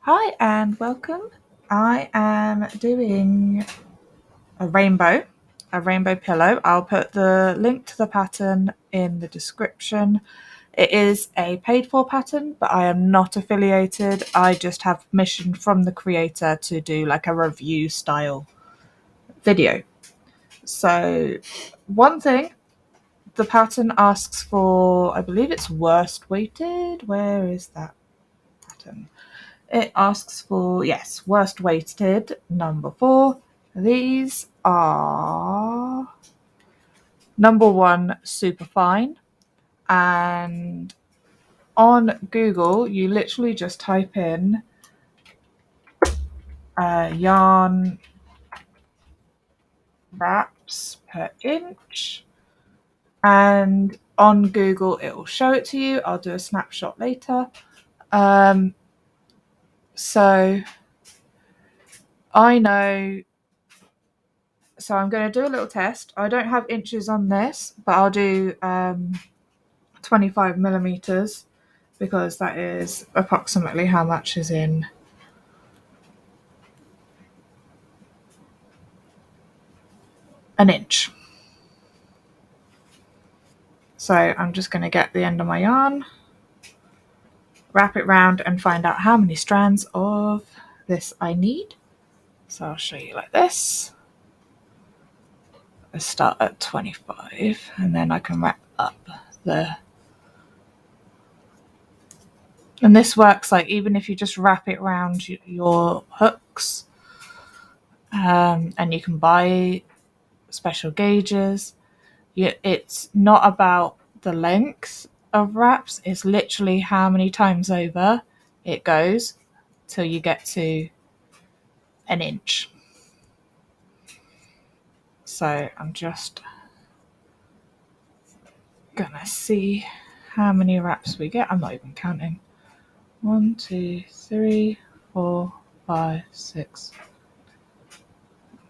Hi and welcome. I am doing a rainbow pillow. I'll put the link to the pattern in the description. It is a paid for pattern, but I am not affiliated. I just have permission from the creator to do like a review style video. So one thing, the pattern asks for, I believe it's worst weighted. Where is that pattern? It asks for, yes, worst weighted number 4. These are number 1 super fine, and on Google you literally just type in yarn wraps per inch, and on Google it will show it to you. I'll do a snapshot later. So I know, so I'm going to do a little test. I don't have inches on this, but I'll do 25 millimeters because that is approximately how much is in an inch. So I'm just going to get the end of my yarn, wrap it round and find out how many strands of this I need. So I'll show you like this. I start at 25 and then I can wrap up the, and this works like even if you just wrap it around your hooks, and you can buy special gauges. It's not about the length of wraps, it's literally how many times over it goes till you get to an inch. So I'm just gonna see how many wraps we get. I'm not even counting. 1, 2, 3, 4, 5, 6.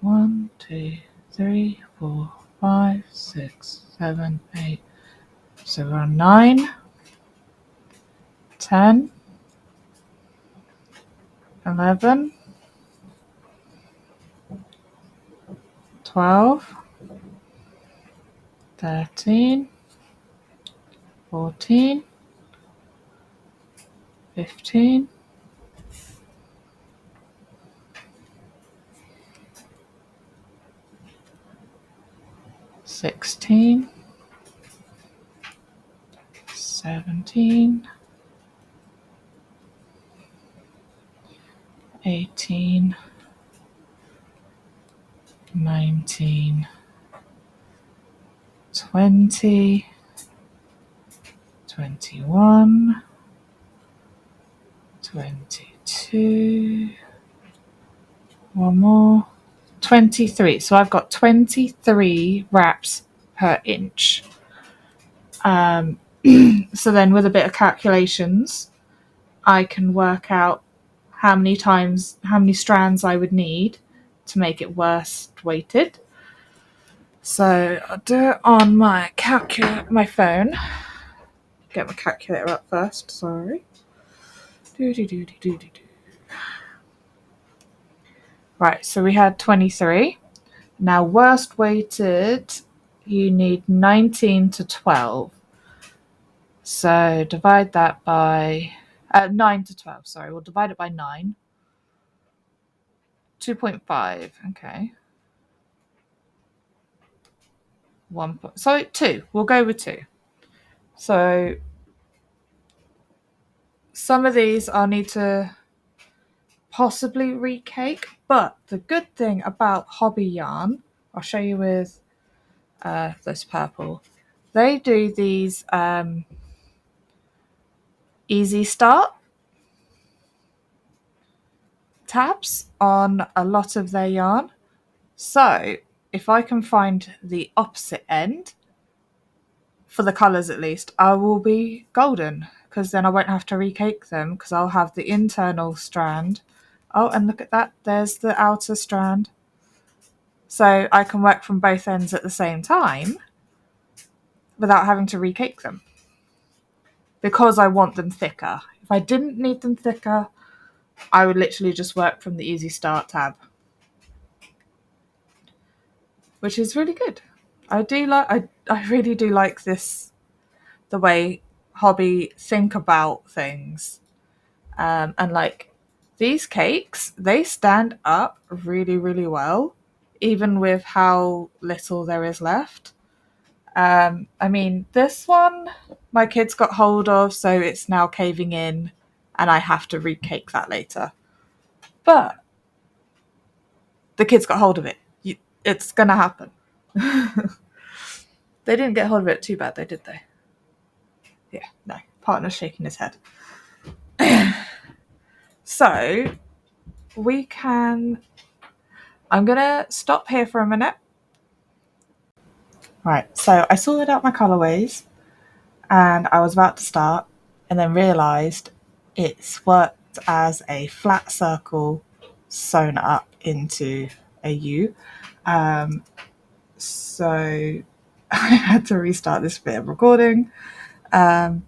1, 2, 3, 4, 5, 6, 7, 8. So we're on 9, 10, 11, 12, 13, 14, 15, 16, 17, 18, 19, 20, 21, 22, one more, 23. So I've got 23 wraps per inch. So then with a bit of calculations, I can work out how many strands I would need to make it worst weighted. So I'll do it on my phone. Get my calculator up first, sorry. Right, so we had 23. Now worst weighted, you need 19 to 12. So divide that by 9 to 12, sorry. We'll divide it by 9. 2.5, okay. 2. We'll go with 2. So some of these I'll need to possibly recake, but the good thing about hobby yarn, I'll show you with this purple. They do these easy start tabs on a lot of their yarn. So if I can find the opposite end, for the colours at least, I will be golden, because then I won't have to recake them because I'll have the internal strand. Oh, and look at that, there's the outer strand. So I can work from both ends at the same time without having to recake them, because I want them thicker. If I didn't need them thicker, I would literally just work from the Easy Start tab, which is really good. I really do like this, the way Hobby think about things. And like these cakes, they stand up really, really well, even with how little there is left. I mean, this one my kids got hold of, so it's now caving in, and I have to recake that later. But the kids got hold of it. It's gonna happen. They didn't get hold of it too bad, though, did they? Yeah, no. Partner's shaking his head. So we can. I'm gonna stop here for a minute. Right. So I sorted out my colorways, and I was about to start, and then realised it's worked as a flat circle sewn up into a U. So I had to restart this bit of recording. But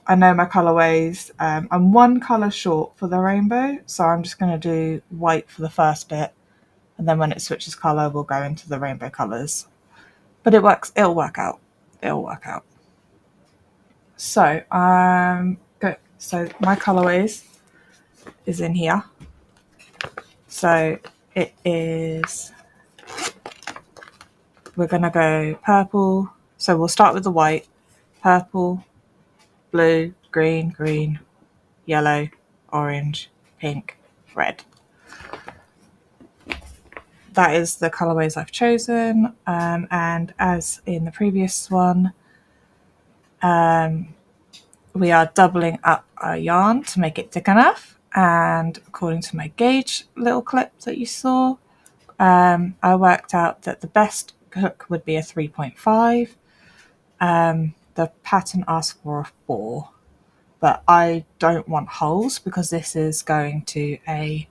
I know my colorways. I'm one color short for the rainbow, so I'm just going to do white for the first bit, and then when it switches color, we'll go into the rainbow colors. But it works. It'll work out. It'll work out. So good. So my colorways is in here. So it is. We're gonna go purple. So we'll start with the white. Purple, blue, green, yellow, orange, pink, red. That is the colorways I've chosen. And as in the previous one, we are doubling up our yarn to make it thick enough. And according to my gauge little clip that you saw, I worked out that the best hook would be a 3.5. The pattern asked for a 4, but I don't want holes because this is going to a.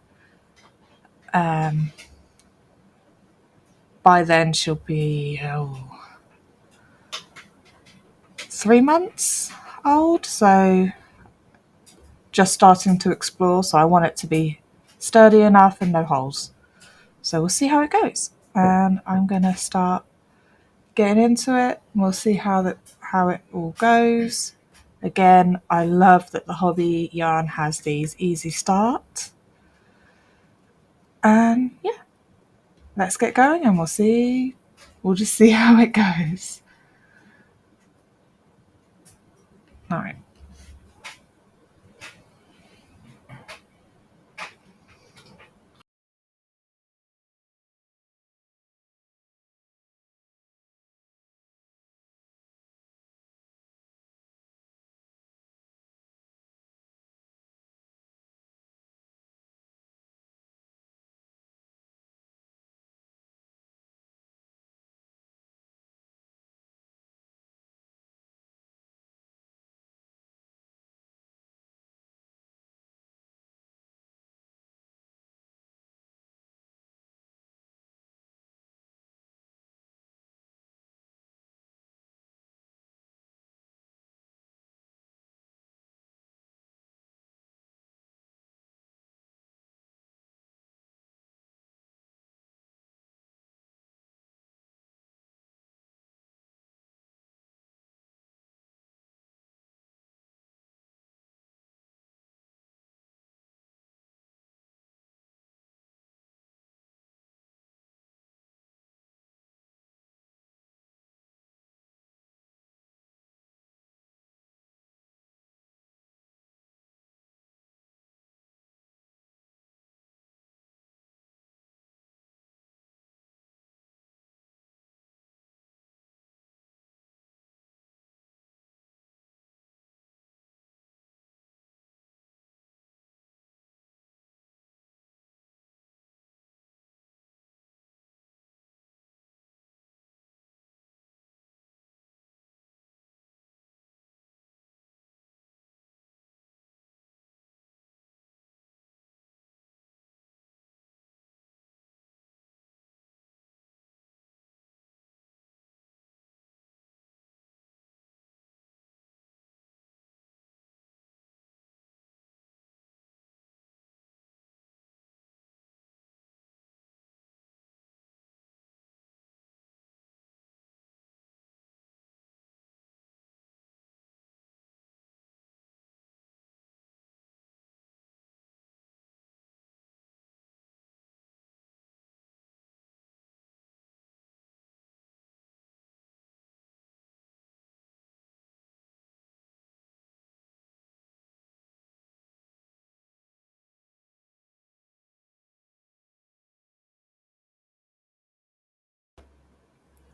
By then she'll be 3 months old, so just starting to explore. So I want it to be sturdy enough and no holes. So we'll see how it goes, and I'm gonna start getting into it. We'll see how it all goes. Again, I love that the Hobby yarn has these easy start. And yeah, let's get going and we'll see. We'll just see how it goes. All right.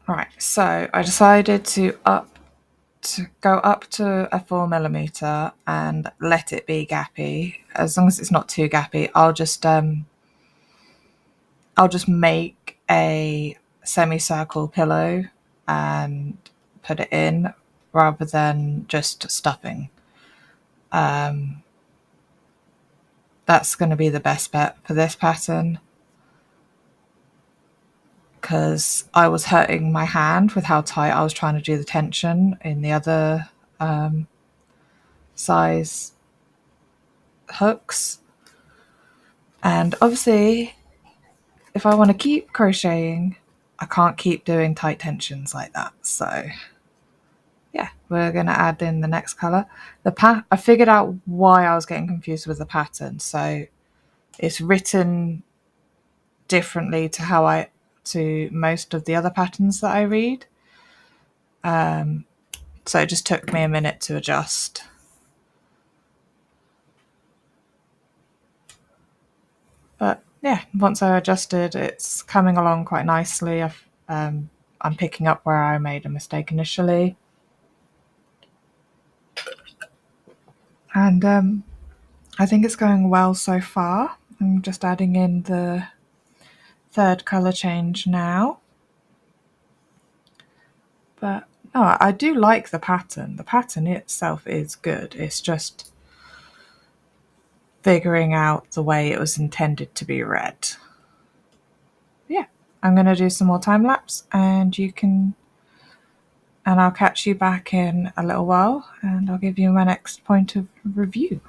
Right, so I decided to go up to a 4mm and let it be gappy. As long as it's not too gappy, I'll just make a semicircle pillow and put it in rather than just stuffing. That's going to be the best bet for this pattern because I was hurting my hand with how tight I was trying to do the tension in the other size hooks. And obviously, if I want to keep crocheting, I can't keep doing tight tensions like that. So yeah, we're going to add in the next color. I figured out why I was getting confused with the pattern. So it's written differently to most of the other patterns that I read. So it just took me a minute to adjust. But yeah, once I adjusted, it's coming along quite nicely. I'm picking up where I made a mistake initially. And I think it's going well so far. I'm just adding in the third colour change now. But no, I do like the pattern. The pattern itself is good. It's just figuring out the way it was intended to be read. Yeah, I'm going to do some more time lapse and I'll catch you back in a little while and I'll give you my next point of review.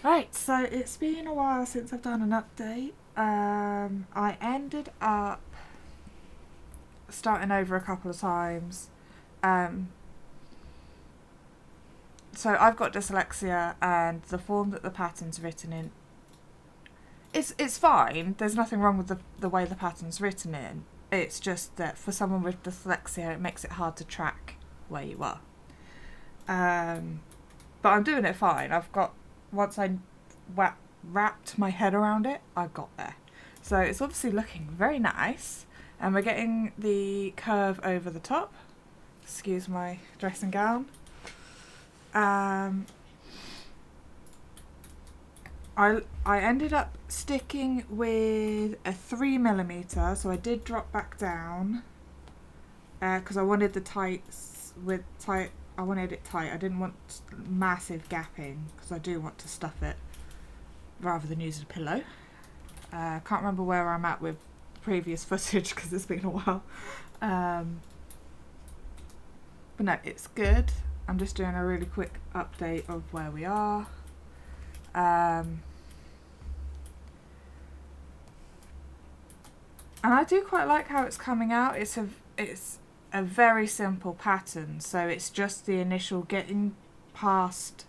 Right, so it's been a while since I've done an update. I ended up starting over a couple of times. Um, so I've got dyslexia, and the form that the pattern's written in, it's fine. There's nothing wrong with the way the pattern's written in. It's just that for someone with dyslexia, it makes it hard to track where you are. But I'm doing it fine. Once I wrapped my head around it, I got there. So it's obviously looking very nice, and we're getting the curve over the top. Excuse my dressing gown. I ended up sticking with a 3mm, so I did drop back down because I wanted the tights with tight. I wanted it tight. I didn't want massive gapping because I do want to stuff it rather than use a pillow. I can't remember where I'm at with previous footage because it's been a while. But no, it's good. I'm just doing a really quick update of where we are. And I do quite like how it's coming out. It's a very simple pattern, so it's just the initial getting past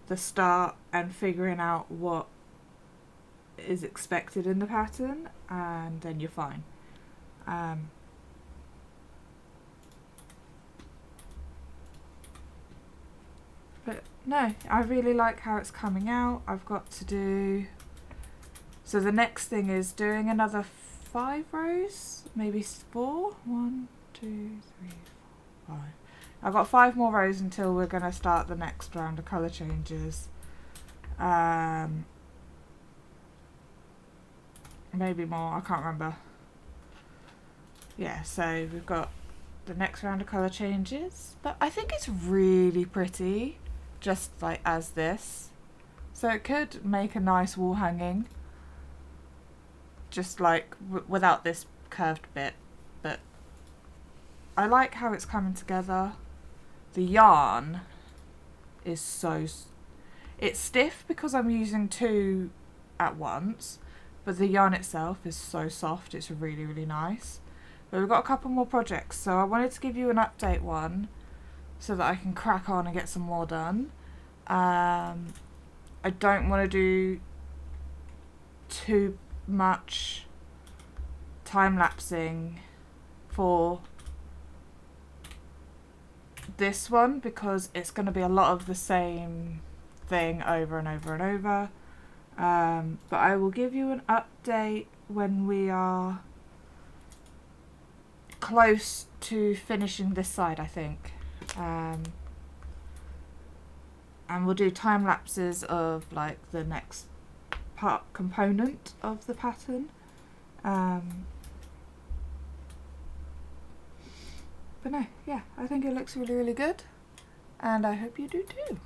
the start and figuring out what is expected in the pattern, and then you're fine. But no, I really like how it's coming out. I've got to do... So the next thing is doing another 5 rows, maybe 4. 1, 2, 3, 4, 5. I've got 5 more rows until we're going to start the next round of colour changes. Maybe more, I can't remember. Yeah, so we've got the next round of colour changes. But I think it's really pretty, just like as this. So it could make a nice wall hanging, just like without this curved bit. But I like how it's coming together. The yarn is it's stiff because I'm using 2 at once, but the yarn itself is so soft. It's really, really nice. But we've got a couple more projects, so I wanted to give you an update one so that I can crack on and get some more done. I don't want to do too much time lapsing for this one because it's going to be a lot of the same thing over and over and over. But I will give you an update when we are close to finishing this side, I think. And we'll do time lapses of like the next part component of the pattern. But no, yeah, I think it looks really, really good, and I hope you do too.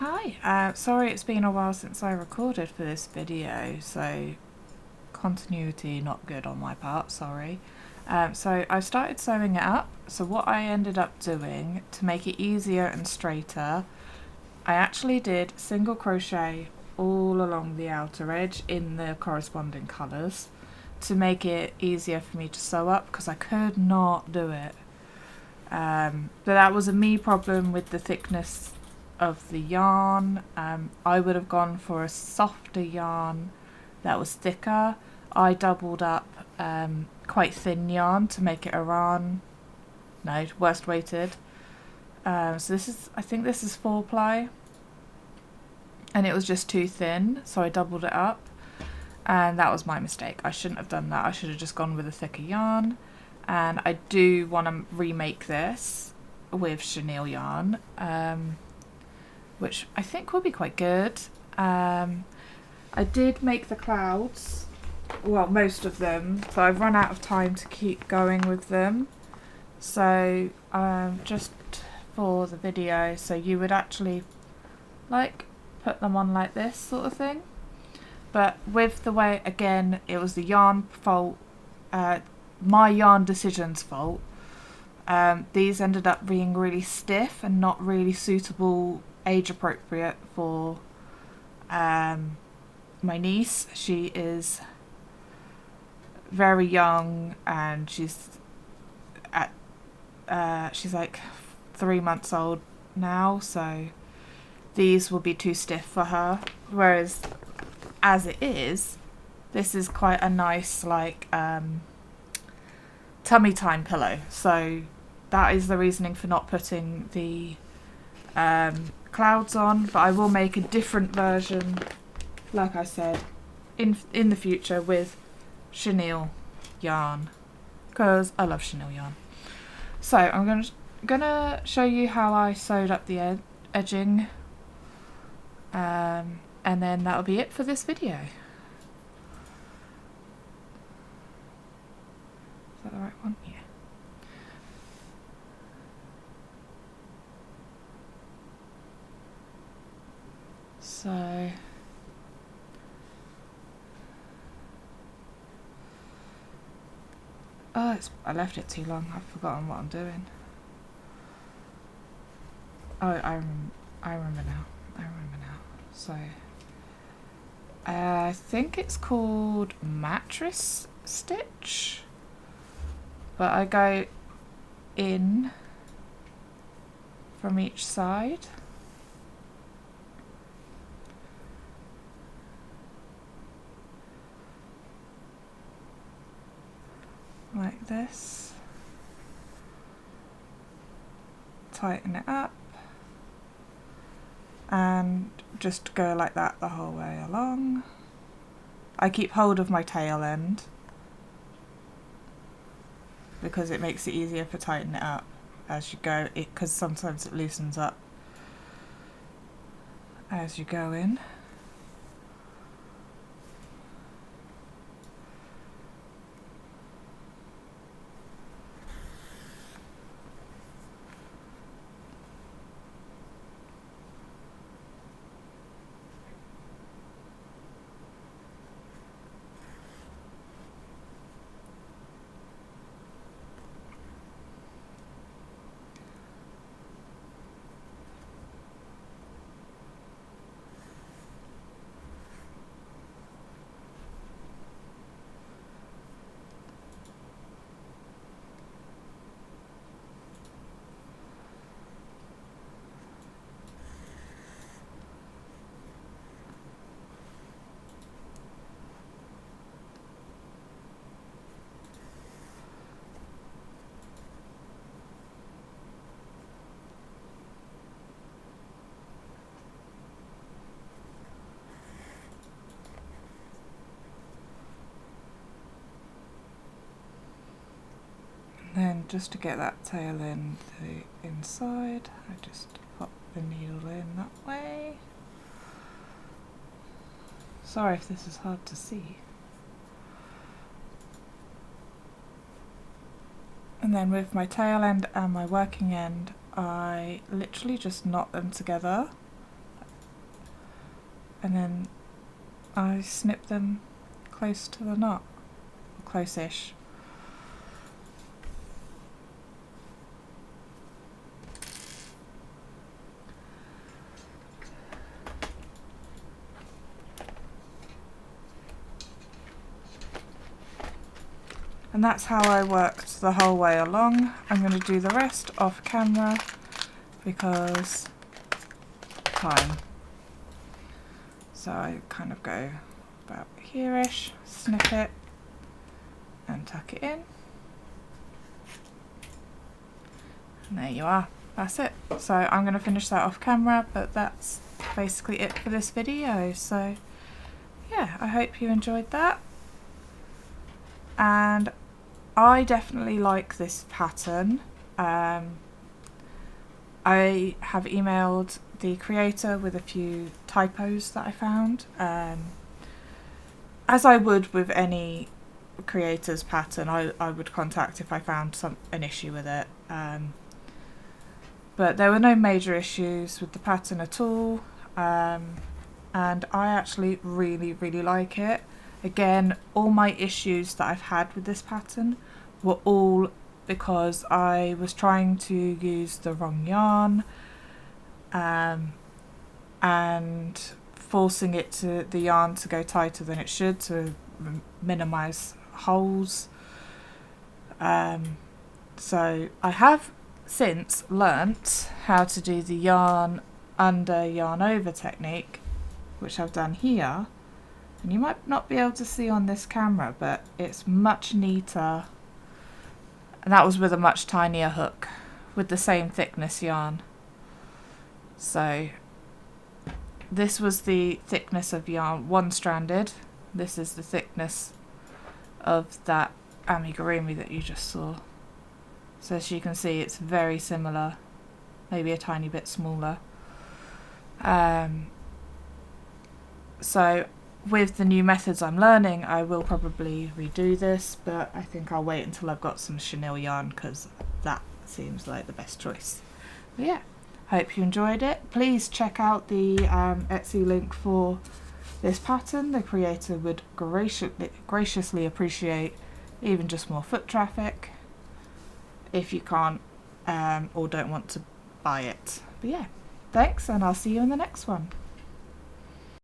Hi, sorry it's been a while since I recorded for this video, so continuity not good on my part, sorry. So I started sewing it up, so what I ended up doing to make it easier and straighter, I actually did single crochet all along the outer edge in the corresponding colours to make it easier for me to sew up because I could not do it. But that was a me problem with the thickness of the yarn. I would have gone for a softer yarn that was thicker. I doubled up quite thin yarn to make it worst weighted. So this is, I think this is 4-ply, and it was just too thin, so I doubled it up, and that was my mistake. I shouldn't have done that. I should have just gone with a thicker yarn, and I do want to remake this with chenille yarn, which I think will be quite good. I did make the clouds, well, most of them, but I've run out of time to keep going with them. So just for the video, so you would actually like put them on like this sort of thing. But with the way, again, it was the yarn fault, my yarn decision's fault. These ended up being really stiff and not really suitable, age appropriate for my niece. She is very young and she's like 3 months old now, so these will be too stiff for her, whereas as it is, this is quite a nice like tummy time pillow. So that is the reasoning for not putting the clouds on, but I will make a different version, like I said, in the future with chenille yarn, because I love chenille yarn. So I'm gonna show you how I sewed up the edging, and then that'll be it for this video. Is that the right one? Yeah. So I left it too long. I've forgotten what I'm doing. Oh, I remember now. So I think it's called mattress stitch, but I go in from each side. Like this. Tighten it up and just go like that the whole way along. I keep hold of my tail end because it makes it easier for tightening it up as you go, because sometimes it loosens up as you go in. Then just to get that tail end the inside, I just pop the needle in that way. Sorry if this is hard to see. And then with my tail end and my working end, I literally just knot them together and then I snip them close to the knot, close-ish. And that's how I worked the whole way along. I'm going to do the rest off camera because time. So I kind of go about here-ish, snip it and tuck it in. And there you are. That's it. So I'm going to finish that off camera, but that's basically it for this video. So yeah, I hope you enjoyed that. And I definitely like this pattern. I have emailed the creator with a few typos that I found, as I would with any creator's pattern. I would contact if I found an issue with it, but there were no major issues with the pattern at all, and I actually really like it. Again, all my issues that I've had with this pattern were all because I was trying to use the wrong yarn, and forcing the yarn to go tighter than it should to minimize holes. So I have since learnt how to do the yarn under, yarn over technique, which I've done here. And you might not be able to see on this camera, but it's much neater. And that was with a much tinier hook, with the same thickness yarn. So this was the thickness of yarn, one-stranded. This is the thickness of that amigurumi that you just saw. So as you can see, it's very similar, maybe a tiny bit smaller. So with the new methods I'm learning, I will probably redo this, but I think I'll wait until I've got some chenille yarn because that seems like the best choice. But yeah, hope you enjoyed it. Please check out the Etsy link for this pattern. The creator would graciously appreciate even just more foot traffic if you can't or don't want to buy it. But yeah, thanks, and I'll see you in the next one.